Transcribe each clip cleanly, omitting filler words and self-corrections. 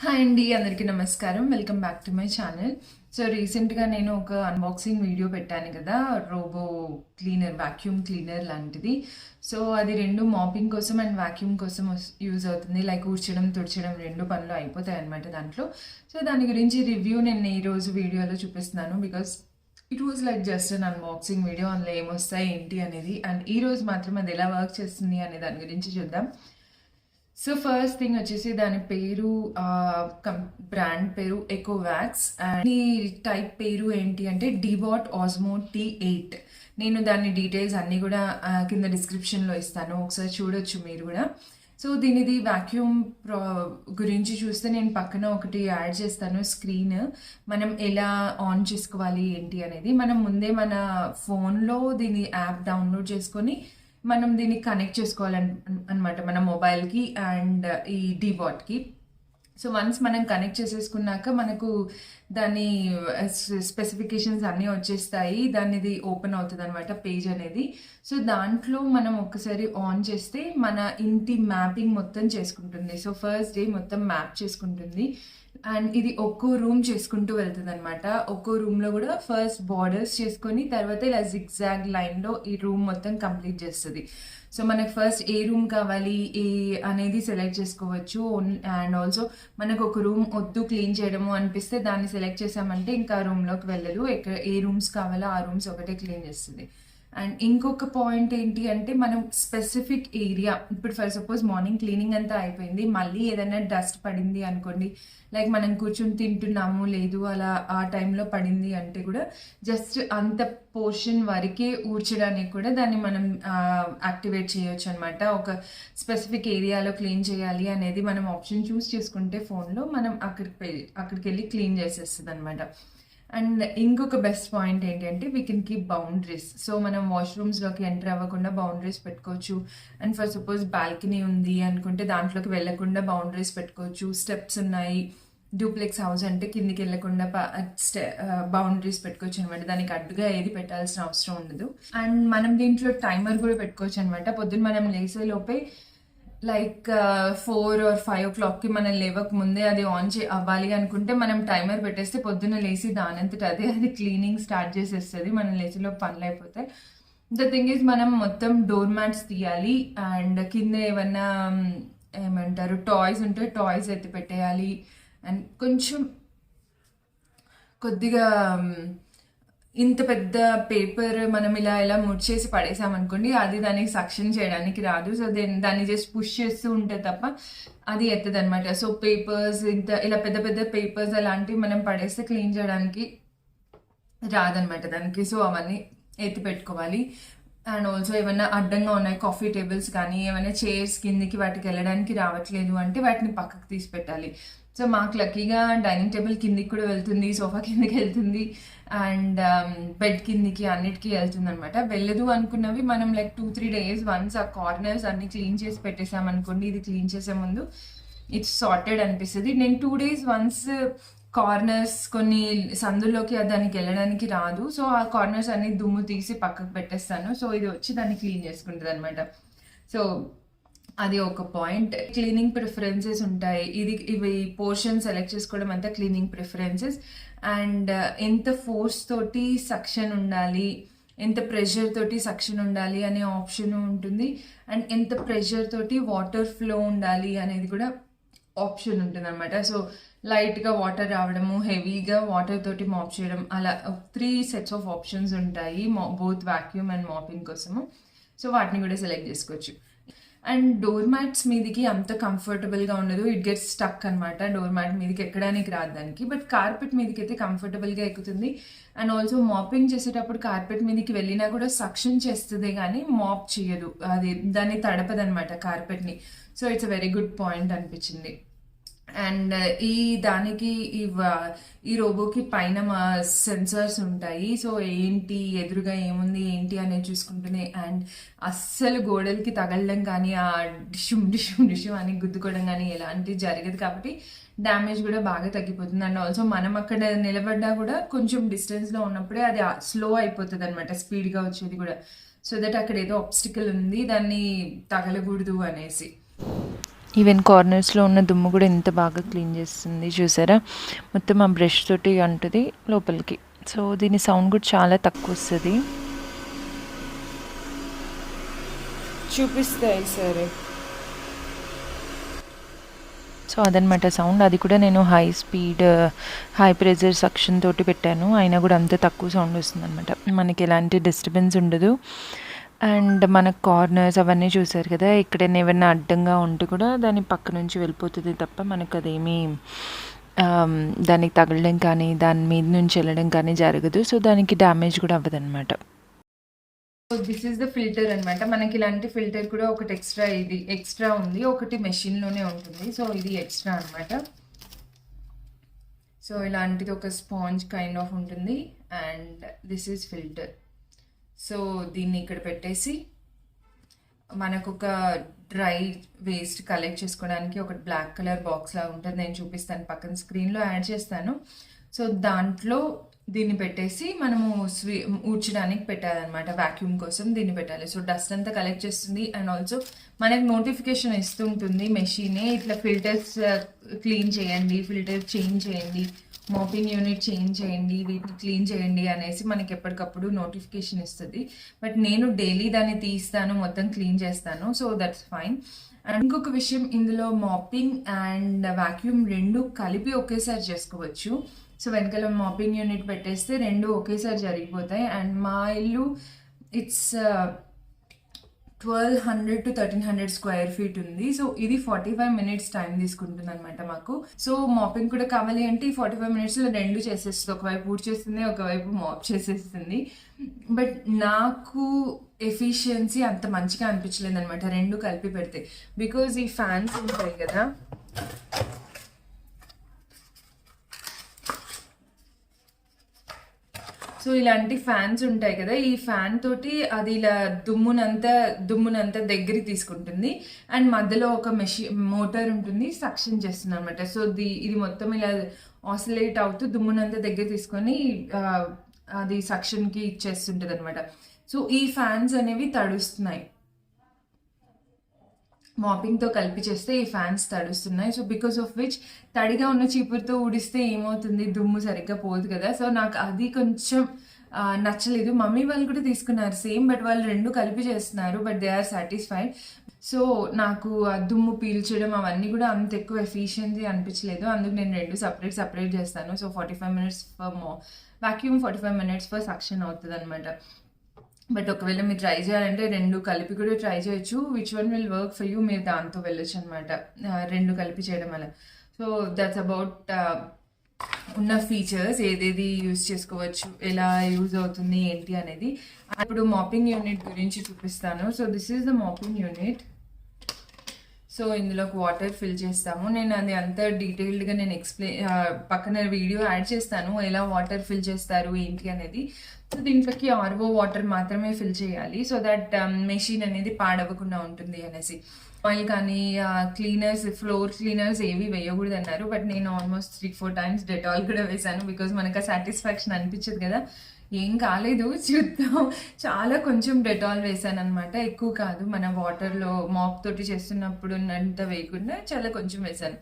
Hi అండి, అందరికీ నమస్కారం. Welcome back to my channel. So రీసెంట్గా నేను ఒక అన్బాక్సింగ్ వీడియో పెట్టాను కదా, రోబో క్లీనర్, వాక్యూమ్ క్లీనర్ లాంటిది. సో అది రెండు మాపింగ్ కోసం అండ్ వాక్యూమ్ కోసం యూజ్ అవుతుంది. లైక్ ఊడ్చడం తుడచడం రెండు పనులు అయిపోతాయి అనమాట దాంట్లో. సో దాని గురించి రివ్యూ నేను ఈరోజు వీడియోలో చూపిస్తున్నాను. Because it was like just an unboxing video, అందులో ఏమొస్తాయి ఏంటి అనేది, అండ్ ఈరోజు మాత్రం అది ఎలా వర్క్ చేస్తుంది అనే దాని గురించి చూద్దాం. సో ఫస్ట్ థింగ్ వచ్చేసి దాని పేరు, బ్రాండ్ పేరు ఎకోవాక్స్, అండ్ ఈ టైప్ పేరు ఏంటి అంటే డిబాట్ ఆస్మో T8. నేను దాని డీటెయిల్స్ అన్నీ కూడా కింద డిస్క్రిప్షన్లో ఇస్తాను, ఒకసారి చూడొచ్చు మీరు కూడా. సో దీనిది వాక్యూమ్ గురించి చూస్తే నేను పక్కన ఒకటి యాడ్ చేస్తాను స్క్రీన్, మనం ఎలా ఆన్ చేసుకోవాలి ఏంటి అనేది. మనం ముందే మన ఫోన్లో దీని యాప్ డౌన్లోడ్ చేసుకొని మనం దీన్ని కనెక్ట్ చేసుకోవాలన్నమాట మన మొబైల్కి అండ్ ఈ డీబాట్కి. సో వన్స్ మనం కనెక్ట్ చేసేసుకున్నాక మనకు దాని స్పెసిఫికేషన్స్ అన్నీ వచ్చేస్తాయి. దానిది ఓపెన్ అవుతుంది అనమాట పేజ్ అనేది. సో దాంట్లో మనం ఒక్కసారి ఆన్ చేస్తే మన ఇంటి మ్యాపింగ్ మొత్తం చేసుకుంటుంది. సో ఫస్ట్ డే మొత్తం మ్యాప్ చేసుకుంటుంది అండ్ ఇది ఒక్కో రూమ్ చేసుకుంటూ వెళ్తుంది అనమాట. ఒక్కో రూమ్లో కూడా ఫస్ట్ బార్డర్స్ చేసుకొని తర్వాత ఇలా జిగ్జాగ్ లైన్లో ఈ రూమ్ మొత్తం కంప్లీట్ చేస్తుంది. సో మనకు ఫస్ట్ ఏ రూమ్ కావాలి ఏ అనేది సెలెక్ట్ చేసుకోవచ్చు. అండ్ ఆల్సో మనకు ఒక రూమ్ వద్దు క్లీన్ చేయడము అనిపిస్తే దాన్ని సెలెక్ట్ చేసామంటే ఇంకా రూమ్లోకి వెళ్ళదు. ఏ రూమ్స్ కావాలో ఆ రూమ్స్ ఒకటే క్లీన్ చేస్తుంది. అండ్ ఇంకొక పాయింట్ ఏంటి అంటే మనం స్పెసిఫిక్ ఏరియా, ఇప్పుడు ఫర్ సపోజ్ మార్నింగ్ క్లీనింగ్ అంతా అయిపోయింది, మళ్ళీ ఏదైనా డస్ట్ పడింది అనుకోండి, లైక్ మనం కూర్చొని తింటున్నాము లేదు అలా ఆ టైంలో పడింది అంటే కూడా జస్ట్ అంత పోర్షన్ వరకే ఊడ్చడానికి కూడా దాన్ని మనం యాక్టివేట్ చేయొచ్చు అనమాట. ఒక స్పెసిఫిక్ ఏరియాలో క్లీన్ చేయాలి అనేది మనం ఆప్షన్ చూస్ చేసుకుంటే ఫోన్లో మనం అక్కడికి వెళ్ళి క్లీన్ చేసేస్తుంది అనమాట. అండ్ ఇంకొక బెస్ట్ పాయింట్ ఏంటంటే we can keep boundaries. So మనం వాష్రూమ్స్లోకి ఎంటర్ అవ్వకుండా బౌండరీస్ పెట్టుకోవచ్చు. అండ్ ఫర్ సపోజ్ బాల్కనీ ఉంది అనుకుంటే దాంట్లోకి వెళ్ళకుండా బౌండరీస్ పెట్టుకోవచ్చు. స్టెప్స్ ఉన్నాయి, డూప్లెక్స్ హౌస్ అంటే కిందికి వెళ్ళకుండా బౌండరీస్ పెట్టుకోవచ్చు అనమాట. దానికి అడ్డుగా ఏది పెట్టాల్సిన అవసరం ఉండదు. అండ్ మనం దీంట్లో టైమర్ కూడా పెట్టుకోవచ్చు అనమాట. పొద్దున్న మనం లేసే లోపే లైక్ 4 or 5 o'clockకి మనం లేవక ముందే అది ఆన్ అవ్వాలి అనుకుంటే మనం టైమర్ పెట్టేస్తే పొద్దున్న లేసి దానంతట అదే అది క్లీనింగ్ స్టార్ట్ చేసేస్తుంది. మనం లేచిలో పనులు అయిపోతాయి. ద థింగ్ ఈజ్ మనం మొత్తం డోర్ మ్యాట్స్ తీయాలి అండ్ కింద ఏమన్నా ఏమంటారు టాయ్స్ ఉంటే టాయ్స్ ఎత్తి పెట్టేయాలి. అండ్ కొంచెం కొద్దిగా ఇంత పెద్ద పేపర్ మనం ఇలా ముడిచేసి పడేసామనుకోండి, అది దానికి సక్షన్ చేయడానికి రాదు. సో దాన్ని జస్ట్ పుష్ చేస్తూ ఉంటే తప్ప అది ఎత్తది అనమాట. సో పేపర్స్ ఇలా పెద్ద పెద్ద పేపర్స్ అలాంటివి మనం పడేస్తే క్లీన్ చేయడానికి రాదనమాట దానికి. సో అవన్నీ ఎత్తి పెట్టుకోవాలి. అండ్ ఆల్సో ఏమైనా అడ్డంగా ఉన్నాయి కాఫీ టేబుల్స్ కానీ ఏమైనా చైర్స్ కిందికి వాటికి వెళ్ళడానికి రావట్లేదు అంటే వాటిని పక్కకు తీసి పెట్టాలి. సో మాకు లక్కీగా డైనింగ్ టేబుల్ కిందికి కూడా వెళ్తుంది, సోఫా కిందికి వెళ్తుంది అండ్ బెడ్ కిందికి అన్నిటికీ వెళ్తుంది అనమాట. వెళ్ళదు అనుకున్నవి మనం లైక్ 2-3 days వన్స్ ఆ కార్నర్స్ అన్ని క్లీన్ చేసి పెట్టేసామనుకోండి, ఇది క్లీన్ చేసే ముందు ఇట్స్ సార్టెడ్ అనిపిస్తుంది. నేను 2 days వన్స్ కార్నర్స్ కొన్ని సందుల్లోకి దానికి వెళ్ళడానికి రాదు. సో ఆ కార్నర్స్ అన్ని దుమ్ము తీసి పక్కకు పెట్టేస్తాను. సో ఇది వచ్చి దాన్ని క్లీన్ చేసుకుంటుంది అనమాట. సో అది ఒక పాయింట్. క్లీనింగ్ ప్రిఫరెన్సెస్ ఉంటాయి. ఇవి పోర్షన్ సెలెక్ట్ చేసుకోవడం అంతా క్లీనింగ్ ప్రిఫరెన్సెస్. అండ్ ఎంత ఫోర్స్ తోటి సక్షన్ ఉండాలి, ఎంత ప్రెషర్ తోటి సక్షన్ ఉండాలి అనే ఆప్షన్ ఉంటుంది. అండ్ ఎంత ప్రెషర్ తోటి వాటర్ ఫ్లో ఉండాలి అనేది కూడా ఆప్షన్ ఉంటుంది అనమాట. సో లైట్గా వాటర్ రావడము, హెవీగా వాటర్ తోటి మాప్ చేయడం, అలా 3 sets ఆఫ్ ఆప్షన్స్ ఉంటాయి బోత్ వాక్యూమ్ అండ్ మాపింగ్ కోసము. సో వాటిని కూడా సెలెక్ట్ చేసుకోవచ్చు. అండ్ డోర్ మ్యాట్స్ మీదకి అంత కంఫర్టబుల్గా ఉండదు, ఇట్ గెట్స్ స్టక్ అనమాట. డోర్ మ్యాట్ మీదకి ఎక్కడానికి రాదు దానికి. బట్ కార్పెట్ మీదకి అయితే కంఫర్టబుల్గా ఎక్కుతుంది. అండ్ ఆల్సో మాపింగ్ చేసేటప్పుడు కార్పెట్ మీదకి వెళ్ళినా కూడా సక్షన్ చేస్తుంది కానీ మాప్ చేయదు, అది దాన్ని తడపదనమాట కార్పెట్ని. So it's a very good point అనిపించింది. అండ్ దానికి ఈ రోబోకి పైన సెన్సర్స్ ఉంటాయి. సో ఏంటి ఎదురుగా ఏముంది ఏంటి అనేది చూసుకుంటుంది. అండ్ అస్సలు గోడలకి తగలడం కానీ ఆ డిషుమ్ అని గుద్దుకోవడం కానీ ఎలాంటివి జరగదు కాబట్టి డ్యామేజ్ కూడా బాగా తగ్గిపోతుంది. అండ్ ఆల్సో మనం అక్కడ నిలబడ్డా కూడా కొంచెం డిస్టెన్స్లో ఉన్నప్పుడే అది స్లో అయిపోతుంది అనమాట, స్పీడ్గా వచ్చేది కూడా. సో దట్ అక్కడ ఏదో ఆబ్స్టికల్ ఉంది దాన్ని తగలకూడదు అనేసి. ఈవెన్ కార్నర్స్లో ఉన్న దుమ్ము కూడా ఎంత బాగా క్లీన్ చేస్తుంది చూసారా. మొత్తం ఆ బ్రష్ తోటి అంటుంది లోపలికి. సో దీని సౌండ్ కూడా చాలా తక్కువ వస్తుంది. చూపిస్తాయి సరే. సో అదనమాట సౌండ్. అది కూడా నేను high speed high pressure suction తోటి పెట్టాను, అయినా కూడా అంత తక్కువ సౌండ్ వస్తుంది అనమాట. మనకి ఎలాంటి డిస్టర్బెన్స్ ఉండదు. అండ్ మన కార్నర్స్ అవన్నీ చూసారు కదా, ఎక్కడైనా ఏమైనా అడ్డంగా ఉంటే కూడా దాని పక్క నుంచి వెళ్ళిపోతుంది తప్ప మనకు అదేమీ దానికి తగలడం కానీ దాని మీద నుంచి వెళ్ళడం కానీ జరగదు. సో దానికి డ్యామేజ్ కూడా అవ్వదు అనమాట. So this is the filter అనమాట. మనకి ఇలాంటి ఫిల్టర్ కూడా ఒకటి ఎక్స్ట్రా ఉంది, ఒకటి మెషిన్లోనే ఉంటుంది. సో ఇది ఎక్స్ట్రా అనమాట. సో ఇలాంటిది ఒక స్పాంజ్ కైండ్ ఆఫ్ ఉంటుంది. And this is filter. So దీన్ని ఇక్కడ పెట్టేసి మనకు ఒక డ్రై వేస్ట్ కలెక్ట్ చేసుకోవడానికి ఒక బ్లాక్ కలర్ బాక్స్ లాగా ఉంటుంది. నేను చూపిస్తాను, పక్కన స్క్రీన్లో యాడ్ చేస్తాను. సో దాంట్లో దీన్ని పెట్టేసి మనము ఊడ్చడానికి పెట్టాలన్నమాట. వ్యాక్యూమ్ కోసం దీన్ని పెట్టాలి. సో డస్ట్ అంతా కలెక్ట్ చేస్తుంది. అండ్ ఆల్సో మనకు నోటిఫికేషన్ ఇస్తుంటుంది మెషినే, ఇట్లా ఫిల్టర్స్ క్లీన్ చేయండి, ఫిల్టర్ చేంజ్ చేయండి, మాపింగ్ యూనిట్ చేంజ్ చేయండి, వీటిని క్లీన్ చేయండి అనేసి మనకి ఎప్పటికప్పుడు నోటిఫికేషన్ ఇస్తుంది. బట్ నేను డైలీ దాన్ని తీస్తాను, మొత్తం క్లీన్ చేస్తాను. So that's fine. అండ్ ఇంకొక విషయం, ఇందులో మాపింగ్ అండ్ వాక్యూమ్ రెండు కలిపి ఒకేసారి చేసుకోవచ్చు. సో వెనకాల మాపింగ్ యూనిట్ పెట్టేస్తే రెండు ఒకేసారి జరిగిపోతాయి. అండ్ మా ఇల్లు ఇట్స్ 1200 to 1300 స్క్వేర్ ఫీట్ ఉంది. సో ఇది 45 మినిట్స్ టైం తీసుకుంటుంది అనమాట మాకు. సో మాపింగ్ కూడా కావాలి అంటే 45 మినిట్స్లో రెండు చేసేస్తుంది. ఒకవైపు ఊడ్ చేస్తుంది, ఒకవైపు మాప్ చేసేస్తుంది. బట్ నాకు ఎఫిషియన్సీ అంత మంచిగా అనిపించలేదు అనమాట రెండు కలిపి పెడితే. బికాజ్ ఈ ఫ్యాన్స్ ఉంటాయి కదా, సో ఇలాంటి ఫ్యాన్స్ ఉంటాయి కదా, ఈ ఫ్యాన్ తోటి అది ఇలా దుమ్మునంతా దగ్గరికి తీసుకుంటుంది. అండ్ మధ్యలో ఒక మోటార్ ఉంటుంది, సక్షన్ చేస్తుంది అనమాట. సో ఇది మొత్తం ఇలా ఆసిలేట్ అవుతూ దుమ్మునంతా దగ్గర తీసుకొని అది సక్షన్కి ఇచ్చేస్తుంటుంది అనమాట. సో ఈ ఫ్యాన్స్ అనేవి తడుస్తున్నాయి, మాపింగ్తో కలిపి చేస్తే ఈ ఫ్యాన్స్ తడుస్తున్నాయి. సో బికాస్ ఆఫ్ విచ్ తడిగా ఉన్న చీపురుతో ఊడిస్తే ఏమవుతుంది, దుమ్ము సరిగ్గా పోదు కదా. సో నాకు అది కొంచెం నచ్చలేదు. మమ్మీ వాళ్ళు కూడా తీసుకున్నారు సేమ్, బట్ వాళ్ళు రెండు కలిపి చేస్తున్నారు, but they are satisfied. So నాకు ఆ దుమ్ము పీల్చడం అవన్నీ కూడా అంత ఎక్కువ ఎఫిషియన్సీ అనిపించలేదు. అందుకు నేను రెండు సపరేట్ చేస్తాను. So 45 minutes for vacuum, 45 minutes for suction అవుతుంది అనమాట. బట్ ఒకవేళ మీరు ట్రై చేయాలంటే రెండు కలిపి కూడా ట్రై చేయొచ్చు. Which one will work for you, మీరు దాంతో వెళ్ళొచ్చు అనమాట, రెండు కలిపి చేయడం వల్ల. సో దట్స్ అబౌట్ ఉన్న ఫీచర్స్, ఏదేది యూజ్ చేసుకోవచ్చు, ఎలా యూజ్ అవుతుంది ఏంటి అనేది. ఇప్పుడు మాపింగ్ యూనిట్ గురించి చూపిస్తాను. So this is the mopping unit. So ఇందులోకి వాటర్ ఫిల్ చేస్తాము. నేను అది అంత డీటెయిల్డ్గా నేను పక్కన వీడియో యాడ్ చేస్తాను, ఎలా వాటర్ ఫిల్ చేస్తారు ఏంటి అనేది. సో దీంట్లోకి ఆర్ఓ వాటర్ మాత్రమే ఫిల్ చేయాలి, సో దట్ మెషిన్ అనేది పాడవకుండా ఉంటుంది అనేసి. ఆయిల్ కానీ క్లీనర్స్, ఫ్లోర్ క్లీనర్స్ ఏవి వేయకూడదు అన్నారు. బట్ నేను ఆల్మోస్ట్ 3-4 టైమ్స్ డెటాల్ కూడా వేసాను, బికాజ్ మనకు సాటిస్ఫాక్షన్ అనిపించదు కదా. ఏం కాలేదు, చూద్దాం. చాలా కొంచెం డెటాల్ వేసాను అనమాట, ఎక్కువ కాదు. మన వాటర్లో మాప్ తోటి చేస్తున్నప్పుడు ఉన్నంత వేయకుండా చాలా కొంచెం వేసాను.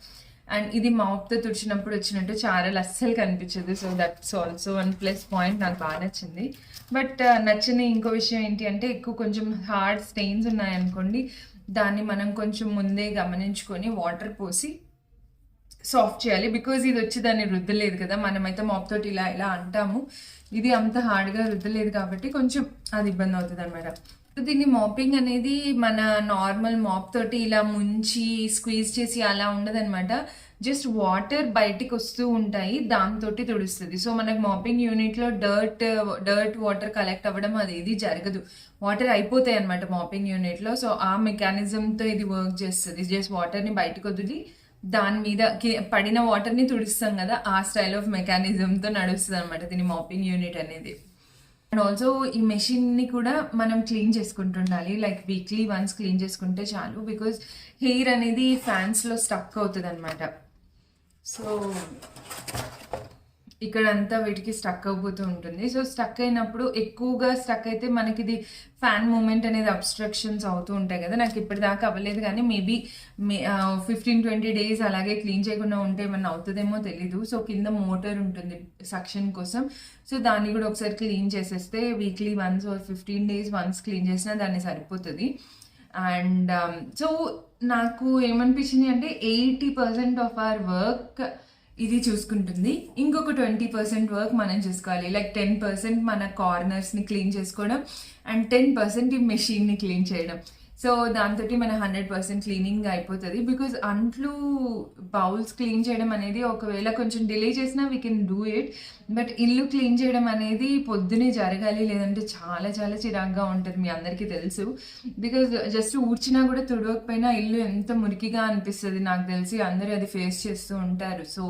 అండ్ ఇది మాప్తో తుడిచినప్పుడు వచ్చినట్టు చారలు అస్సలు కనిపించదు. So that's also one plus point, నాకు బాగా నచ్చింది. బట్ నచ్చని ఇంకో విషయం ఏంటి అంటే, ఎక్కువ కొంచెం హార్డ్ స్టెయిన్స్ ఉన్నాయనుకోండి, దాన్ని మనం కొంచెం ముందే గమనించుకొని వాటర్ పోసి సాఫ్ట్ చేయాలి. బికాజ్ ఇది వచ్చి దాన్ని రుద్దలేదు కదా, మనమైతే మాప్ తోటి ఇలా అంటాము, ఇది అంత హార్డ్గా రుద్దలేదు కాబట్టి కొంచెం అది ఇబ్బంది అవుతుంది అనమాట. దీన్ని మాపింగ్ అనేది మన నార్మల్ మాప్ తోటి ఇలా ముంచి స్క్వీజ్ చేసి అలా ఉండదన్నమాట. జస్ట్ వాటర్ బయటికి వస్తూ ఉంటాయి, దాంతో తుడుస్తుంది. సో మనకు మాపింగ్ యూనిట్లో డర్ట్ వాటర్ కలెక్ట్ అవ్వడం అది ఇది జరగదు, వాటర్ అయిపోతాయి అనమాట మాపింగ్ యూనిట్లో. సో ఆ మెకానిజంతో ఇది వర్క్ చేస్తుంది. జస్ట్ వాటర్ని బయటకు వదిలి దాని మీద పడిన వాటర్ని తుడుస్తాం కదా, ఆ స్టైల్ ఆఫ్ మెకానిజంతో నడుస్తుంది అనమాట దీని మాపింగ్ యూనిట్ అనేది. అండ్ ఆల్సో ఈ మెషిన్ని కూడా మనం క్లీన్ చేసుకుంటుండాలి, లైక్ వీక్లీ వన్స్ క్లీన్ చేసుకుంటే చాలు. బికాజ్ హెయిర్ అనేది ఫ్యాన్స్లో స్టక్ అవుతుంది అనమాట. సో ఇక్కడంతా వీటికి స్టక్ అయిపోతూ ఉంటుంది. సో, స్టక్ అయినప్పుడు ఎక్కువగా స్టక్ అయితే మనకిది ఫ్యాన్ మూవ్‌మెంట్ అనేది అబ్‌స్ట్రక్షన్స్ అవుతూ ఉంటాయి గదా! నాకిప్పటిదాకా అవ్వలేదు గానీ మేబీ 15-20 డేస్ అలాగే క్లీన్ చేయకుండా ఉంటే ఏమన్నా అవుతదేమో తెలీదు. సో, కింద మోటర్ ఉంటుంది సక్షన్ కోసం. సో, దాన్ని గూడా ఒకసారి క్లీన్ చేసేస్తే weekly once or 15 days once clean చేసినా దాన్ని సరిపోతది. అండ్ సో, నాకు ఏమనిపించింది అంటే 80% ఆఫ్ అవర్ వర్క్ ఇది చూసుకుంటుంది. ఇంకొక 20% వర్క్ మనం చూసుకోవాలి. లైక్ 10% మన కార్నర్స్‌ని క్లీన్ చేసుకోవడం అండ్ 10% ఈ మెషిన్‌ని క్లీన్ చేయడం. సో, దాంతోటి మన 100% క్లీనింగ్ అయిపోతది. బికాజ్ అంట్లు, బౌల్స్ క్లీన్ చేయడం అనేది ఒకవేళ కొంచెం డిలే చేసినా we can do it. But ఇల్లు క్లీన్ చేయడం అనేది పొద్దున్నే జరగాలి. లేదంటే చాలా చాలా చిరాకుగా ఉంటది. మీ అందరికీ తెలుసు. బికాజ్ జస్ట్ ఊడ్చినా కూడా తుడవకపోయినా ఇల్లు ఎంత మురికిగా అనిపిస్తది. నాకు తెలిసి అందరూ అది ఫేస్ చేస్తూ ఉంటారు. సో,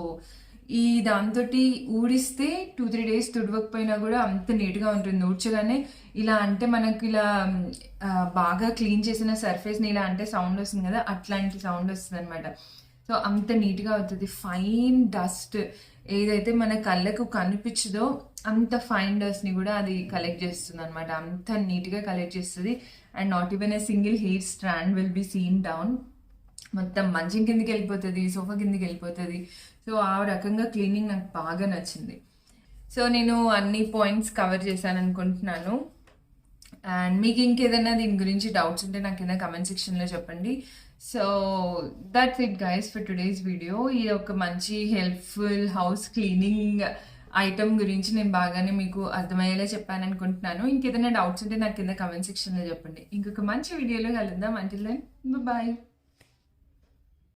ఈ దాంతోటి ఊడిస్తే 2-3 డేస్ తుడవకపోయినా కూడా అంత నీట్‌గా ఉంటుంది. ఊడ్చగానే ఇలా అంటే మనకి ఇలా బాగా క్లీన్ చేసిన సర్ఫేస్‌ని ఇలా అంటే సౌండ్ వస్తుంది కదా! అట్లాంటి సౌండ్ వస్తదనమాట. సో, అంత నీట్‌గా అవుతది. ఫైన్ డస్ట్ ఏదైతే మన కళ్ళకు కనిపించదో అంత ఫైన్ డస్ట్‌ని కూడా అది కలెక్ట్ చేస్తుందనమాట. అంత నీట్‌గా కలెక్ట్ చేస్తది. And not even a single hair strand will be seen down. మొత్తం మంచం కిందకెళ్ళిపోతది. సోఫా కిందకెళ్ళిపోతది. సో, ఆ రకంగా క్లీనింగ్ నాకు బాగా నచ్చింది. సో, నేను అన్ని పాయింట్స్ కవర్ చేశాననుకుంటున్నాను. అండ్ మీకు ఇంకేదైనా దీని గురించి డౌట్స్ ఉంటే నాకు కింద కమెంట్ సెక్షన్‌లో చెప్పండి. So, that's it guys for today's video. ఇది ఒక మంచి హెల్ప్‌ఫుల్ హౌస్ క్లీనింగ్ ఐటెమ్ గురించి నేను బాగానే మీకు అర్థమయ్యేలా చెప్పాననుకుంటున్నాను. ఇంకేదైనా డౌట్స్ ఉంటే నాకు కింద కమెంట్ సెక్షన్‌లో చెప్పండి. ఇంకొక మంచి వీడియోలో కలుద్దాం. Until then bye.